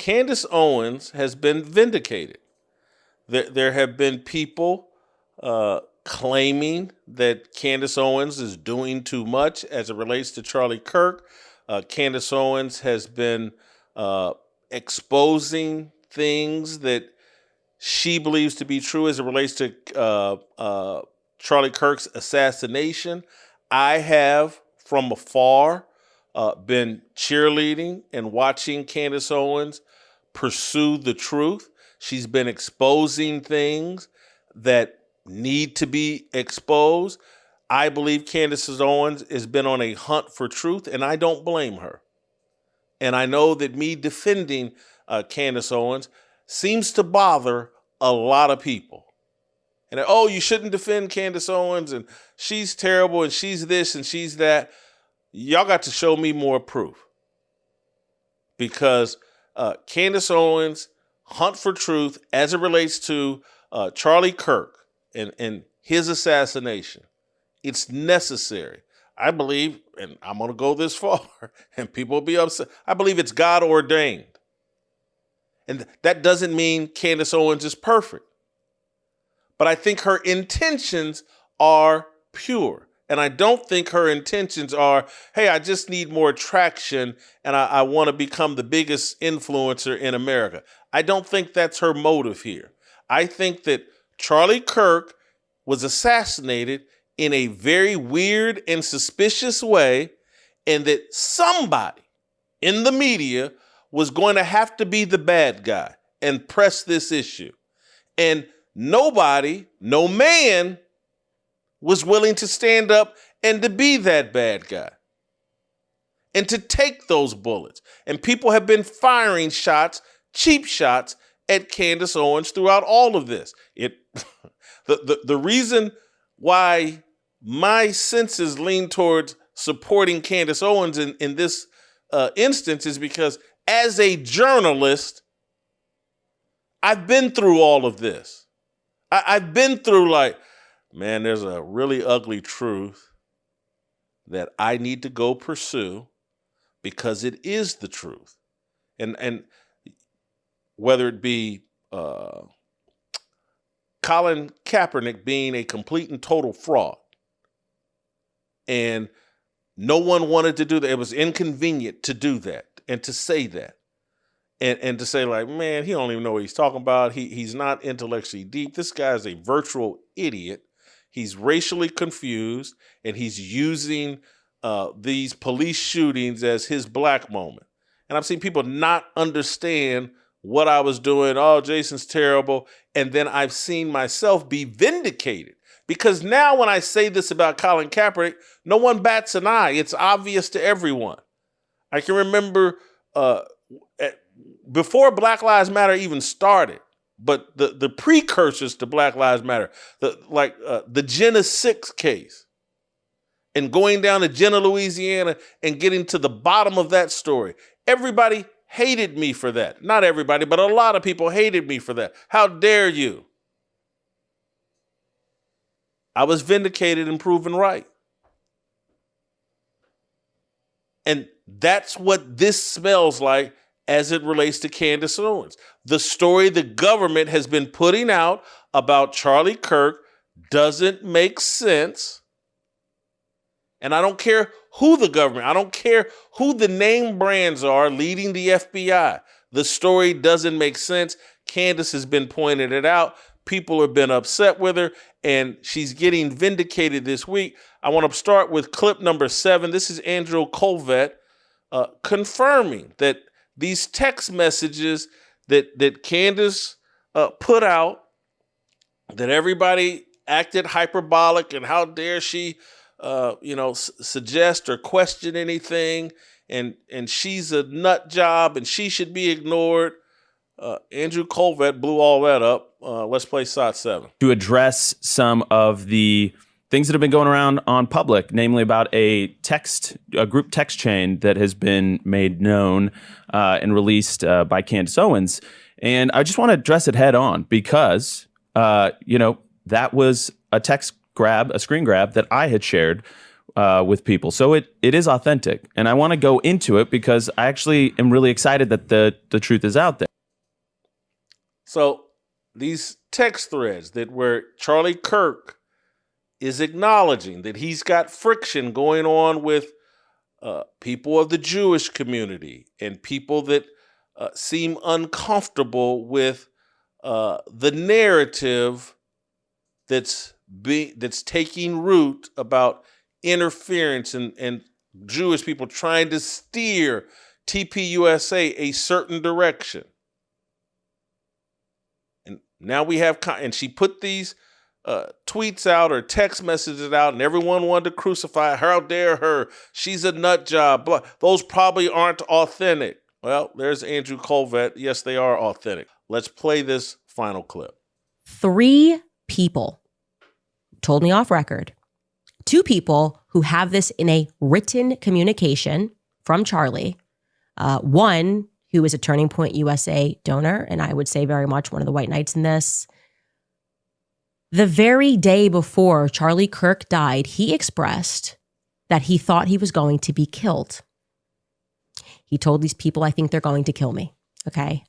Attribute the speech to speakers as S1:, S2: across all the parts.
S1: Candace Owens has been vindicated. There have been people claiming that Candace Owens is doing too much as it relates to Charlie Kirk. Candace Owens has been exposing things that she believes to be true as it relates to Charlie Kirk's assassination. I have, from afar, been cheerleading and watching Candace Owens pursue the truth. She's been exposing things that need to be exposed. I believe Candace Owens has been on a hunt for truth, and I don't blame her. And I know that me defending Candace Owens seems to bother a lot of people. And you shouldn't defend Candace Owens, and she's terrible, and she's this, and she's that. Y'all got to show me more proof. Because Candace Owens' hunt for truth as it relates to Charlie Kirk and his assassination, it's necessary. I believe, and I'm going to go this far, and people will be upset, I believe it's God ordained. And that doesn't mean Candace Owens is perfect. But I think her intentions are pure. And I don't think her intentions are, hey, I just need more traction and I want to become the biggest influencer in America. I don't think that's her motive here. I think that Charlie Kirk was assassinated in a very weird and suspicious way, and that somebody in the media was going to have to be the bad guy and press this issue. And nobody, no man, was willing to stand up and to be that bad guy and to take those bullets. And people have been firing shots, cheap shots, at Candace Owens throughout all of this. The reason why my senses lean towards supporting Candace Owens in this instance is because as a journalist, I've been through all of this. I've been through man, there's a really ugly truth that I need to go pursue because it is the truth. And whether it be Colin Kaepernick being a complete and total fraud, and no one wanted to do that. It was inconvenient to do that and to say that. And to say man, he don't even know what he's talking about. He's not intellectually deep. This guy's a virtual idiot. He's racially confused, and he's using these police shootings as his black moment. And I've seen people not understand what I was doing. Oh, Jason's terrible. And then I've seen myself be vindicated. Because now when I say this about Colin Kaepernick, no one bats an eye. It's obvious to everyone. I can remember before Black Lives Matter even started, but the precursors to Black Lives Matter, the Jenna 6 case, and going down to Jenna, Louisiana, and getting to the bottom of that story. Everybody hated me for that. Not everybody, but a lot of people hated me for that. How dare you? I was vindicated and proven right. And that's what this smells like as it relates to Candace Owens. The story the government has been putting out about Charlie Kirk doesn't make sense. And I don't care who the government, I don't care who the name brands are leading the FBI. The story doesn't make sense. Candace has been pointing it out. People have been upset with her, and she's getting vindicated this week. I want to start with clip number 7. This is Andrew Colvett confirming that these text messages that Candace put out, that everybody acted hyperbolic, and how dare she suggest or question anything, and she's a nut job and she should be ignored. Andrew Colvett blew all that up. Let's play SOT 7.
S2: To address some of the things that have been going around on public, namely about a group text chain that has been made known and released by Candace Owens. And I just want to address it head on because, that was a screen grab that I had shared with people. So it is authentic. And I want to go into it because I actually am really excited that the truth is out there.
S1: So these text threads where Charlie Kirk is acknowledging that he's got friction going on with people of the Jewish community and people that seem uncomfortable with the narrative that's taking root about interference and Jewish people trying to steer TPUSA a certain direction. And now we have, and she put these tweets out or text messages out, and everyone wanted to crucify her. How dare her? She's a nut job. Blah. Those probably aren't authentic. Well, there's Andrew Colvett. Yes, they are authentic. Let's play this final clip.
S3: 3 people told me off record. 2 people who have this in a written communication from Charlie. One who is a Turning Point USA donor, and I would say very much one of the white knights in this. The very day before Charlie Kirk died, he expressed that he thought he was going to be killed. He told these people, I think they're going to kill me. Okay.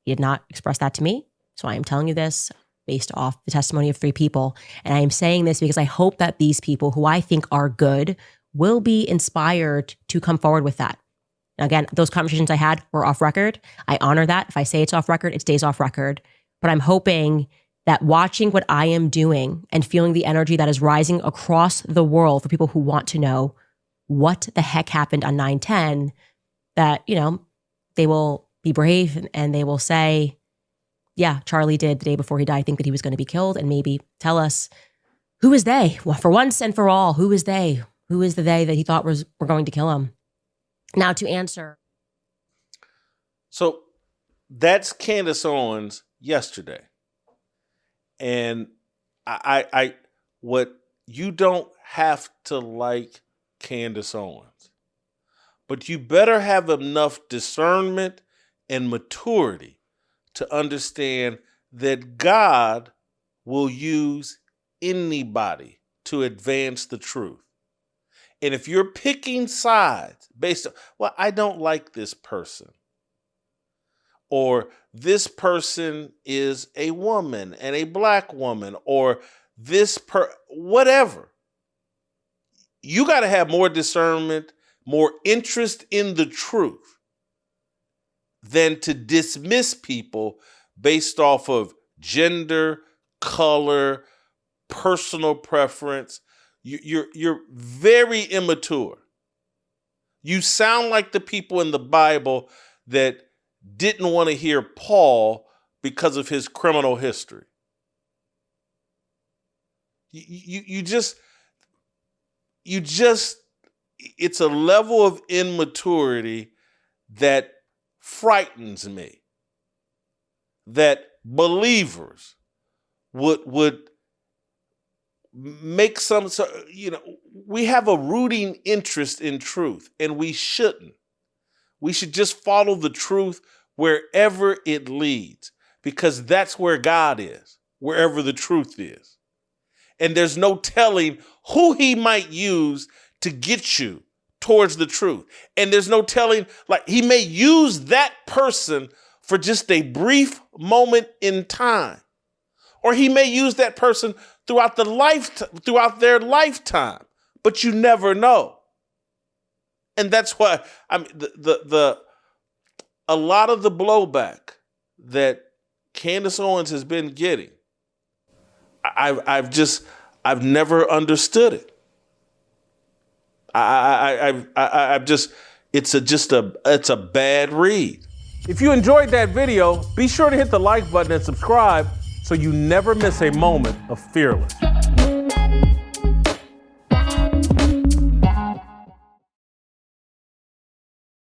S3: He did not express that to me. So I am telling you this based off the testimony of 3 people. And I am saying this because I hope that these people who I think are good will be inspired to come forward with that. Now, again, those conversations I had were off record. I honor that. If I say it's off record, it stays off record. But I'm hoping that watching what I am doing and feeling the energy that is rising across the world for people who want to know what the heck happened on 9/10, that, they will be brave and they will say, yeah, Charlie did the day before he died think that he was going to be killed, and maybe tell us, who is they? Well, for once and for all, who is they? Who is the they that he thought were going to kill him? Now to answer.
S1: So that's Candace Owens yesterday. And I what you don't have to like Candace Owens, but you better have enough discernment and maturity to understand that God will use anybody to advance the truth. And if you're picking sides based on, well, I don't like this person, or this person is a woman and a black woman, or whatever. You got to have more discernment, more interest in the truth than to dismiss people based off of gender, color, personal preference. You're very immature. You sound like the people in the Bible that didn't want to hear Paul because of his criminal history. You just, it's a level of immaturity that frightens me, that believers would make some, we have a rooting interest in truth, and we shouldn't. We should just follow the truth wherever it leads, because that's where God is, wherever the truth is. And there's no telling who he might use to get you towards the truth. And there's no telling, like, he may use that person for just a brief moment in time, or he may use that person throughout their lifetime, but you never know. And that's why a lot of the blowback that Candace Owens has been getting, I've never understood it. It's a bad read. If you enjoyed that video, be sure to hit the like button and subscribe so you never miss a moment of Fearless.